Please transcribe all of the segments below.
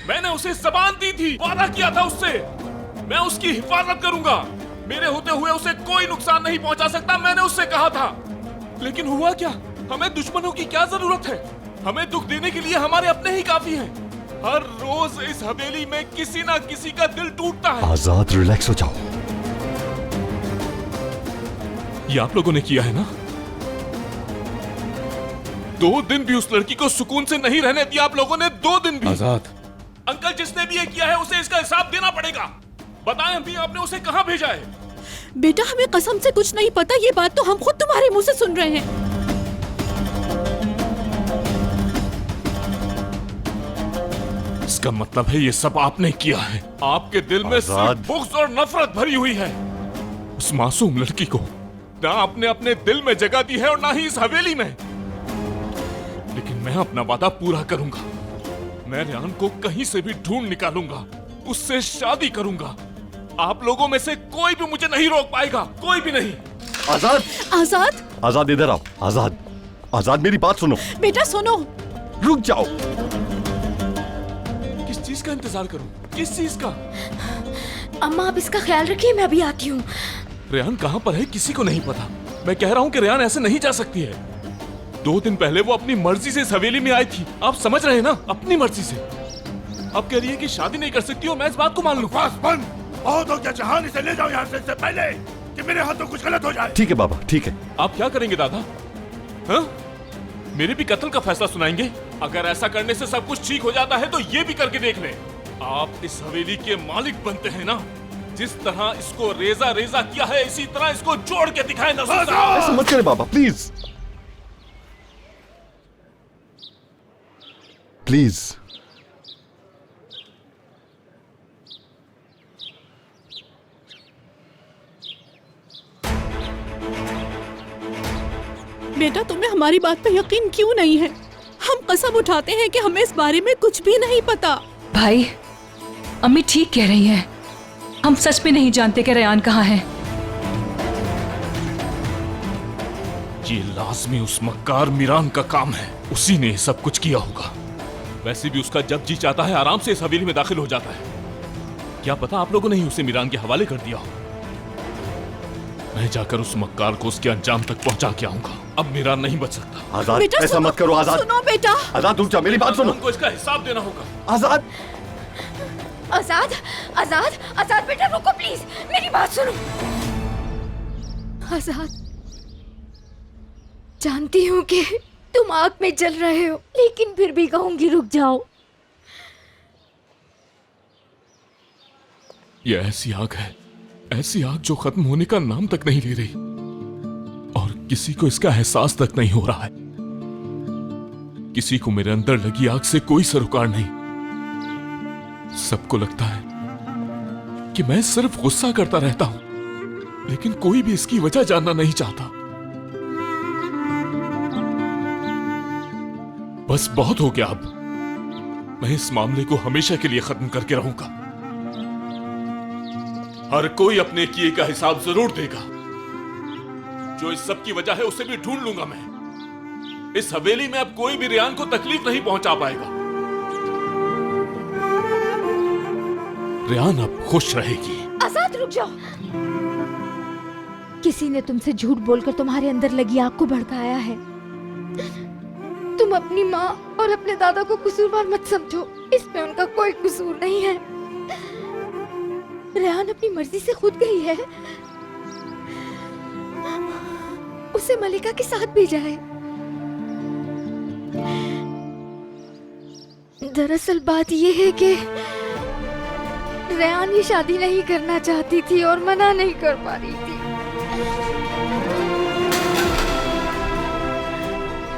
मैंने उसे ज़बान दी थी, वादा किया था उससे। मैं उसकी हिफाजत करूंगा। मेरे होते हुए उसे कोई नुकसान नहीं पहुंचा सकता, मैंने उससे कहा था। लेकिन हुआ क्या? हमें दुश्मनों की क्या जरूरत है? हमें दुख देने के लिए हमारे अपने ही काफी हैं। हर रोज इस हवेली में किसी ना किसी का दिल टूटता है। आजाद, रिलैक्स हो जाओ। ये आप लोगों ने किया है ना? 2 दिन भी उस लड़की को सुकून से नहीं रहने दिया आप लोगों ने, 2 दिन भी। आजाद, अंकल, जिसने भी ये किया है उसे इसका हिसाब देना पड़ेगा। बताएं अभी आपने उसे कहाँ भेजा है? बेटा, हमें कसम से कुछ नहीं पता। ये बात तो हम खुद तुम्हारे मुंह से सुन रहे हैं। इसका मतलब है ये सब आपने किया है। आपके दिल में सिर्फ बुग़्ज़ और नफरत भरी हुई है। उस मासूम लड़की को ना आपने अपने दिल में जगह दी है और ना ही इस हवेली में। लेकिन मैं अपना वादा पूरा करूंगा। मैं रेहान को कहीं से भी ढूंढ निकालूंगा, उससे शादी करूंगा। आप लोगों में से कोई भी मुझे नहीं रोक पाएगा, कोई भी नहीं। आजाद, आजाद, आजाद इधर आओ। आजाद, आजाद मेरी बात सुनो। बेटा सुनो। रुक जाओ। किस चीज का इंतजार करूं? किस चीज का? अम्मा, आप इसका ख्याल रखिए, मैं अभी आती हूँ। रेहान कहाँ पर है किसी को नहीं पता। मैं कह रहा हूँ कि रेहान ऐसे नहीं जा सकती है। 2 दिन पहले वो अपनी मर्जी से इस हवेली में आई थी। आप समझ रहे हैं ना? अपनी मर्जी से। अब कह रही है कि शादी नहीं कर सकती हो। मैं इस बात को मान लूं। बस बंद। बहुत हो गया जहान, इसे ले जाओ यहाँ से, इससे पहले कि मेरे हाथों कुछ गलत हो जाए। ठीक है बाबा, ठीक है। आप क्या करेंगे दादा? हाँ? मेरे भी कत्ल का फैसला सुनाएंगे? अगर ऐसा करने से सब कुछ ठीक हो जाता है तो ये भी करके देख ले। आप इस हवेली के मालिक बनते हैं ना? जिस तरह इसको रेजा रेजा किया है, इसी तरह इसको जोड़ के दिखाए नजर। ऐसा मत करे बाबा, प्लीज प्लीज। बेटा, तुम्हें हमारी बात पर यकीन क्यों नहीं है? हम कसम उठाते हैं कि हमें इस बारे में कुछ भी नहीं पता। भाई, अम्मी ठीक कह रही हैं। हम सच में नहीं जानते कि रेहान कहाँ है। ये लाजमी उस मक्कार मीरान का काम है। उसी ने सब कुछ किया होगा। वैसे भी उसका जब जी चाहता है आराम से इस हवेली में दाखिल हो जाता है। क्या पता आप लोगों ने ही उसे मीरान के हवाले कर दिया हो। मैं जाकर उस मक्कार को उसके अंजाम तक पहुंचा के आऊंगा। अब मीरान नहीं बच सकता। आजाद, बेटा ऐसा मत करो। आजाद, सुनो बेटा। आजाद रुक जा, मेरी बात सुनो। हमको इसका हिसाब देना होगा। आजाद, आजाद, आजाद, आजाद बेटा रुको प्लीज, मेरी बात सुनो। आजाद, जानती हूँ कि तुम आग में जल रहे हो, लेकिन फिर भी कहूंगी रुक जाओ। ये ऐसी आग है, ऐसी आग जो खत्म होने का नाम तक नहीं ले रही और किसी को इसका एहसास तक नहीं हो रहा है। किसी को मेरे अंदर लगी आग से कोई सरोकार नहीं। सबको लगता है कि मैं सिर्फ गुस्सा करता रहता हूं, लेकिन कोई भी इसकी वजह जानना नहीं चाहता। बस बहुत हो गया। अब मैं इस मामले को हमेशा के लिए खत्म करके रहूंगा। हर कोई अपने किए का हिसाब जरूर देगा। जो इस सब की वजह है उसे भी ढूंढ लूंगा मैं। इस हवेली में अब कोई भी रेहान को तकलीफ नहीं पहुंचा पाएगा। रेहान अब खुश रहेगी। आजाद रुक जाओ। किसी ने तुमसे झूठ बोलकर तुम्हारे अंदर लगी आग को भड़काया है। तुम अपनी माँ और अपने दादा को कसूरवार मत समझो, इसमें उनका कोई कसूर नहीं है। रेहान अपनी मर्जी से खुद गई है। उसे मलिका के साथ भेजा है। दरअसल बात यह है कि रेहान ये शादी नहीं करना चाहती थी और मना नहीं कर पा रही थी।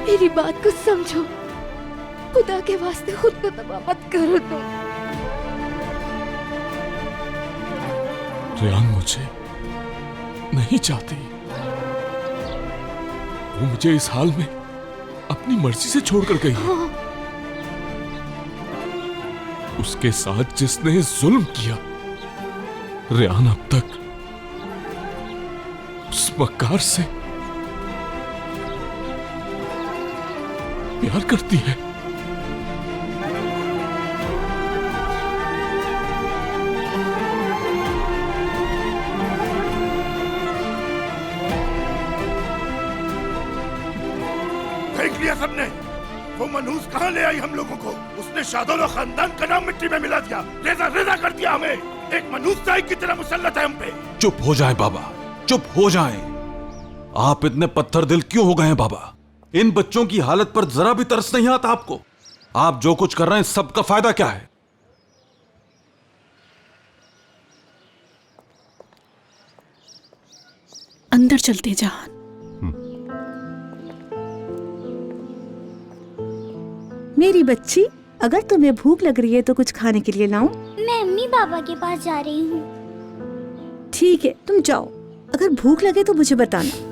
मेरी बात को समझो, खुदा के वास्ते खुद को तबाह मत करो तुम। रेहान मुझे नहीं चाहती। वो मुझे इस हाल में अपनी मर्जी से छोड़कर गई है। उसके साथ जिसने जुल्म किया, रेहान अब तक उस मक्कार से प्यार करती है। मनहूस कहाँ ले आई हम लोगों को? उसने शादोल और खानदान का नाम मिट्टी में मिला दिया, रेजा रेजा कर दिया हमें। एक मनहूस साहिब की तरह मुसल्लत है हम पे। चुप हो जाएं बाबा, चुप हो जाएं। आप इतने पत्थर दिल क्यों हो गए हैं बाबा? इन बच्चों की हालत पर जरा भी तरस नहीं आता आपको? आप जो कुछ कर रहे हैं सबका फायदा क्या है? अंदर चलते जहान। मेरी बच्ची, अगर तुम्हें भूख लग रही है तो कुछ खाने के लिए लाऊं? मैं अम्मी बाबा के पास जा रही हूँ। ठीक है, तुम जाओ। अगर भूख लगे तो मुझे बताना।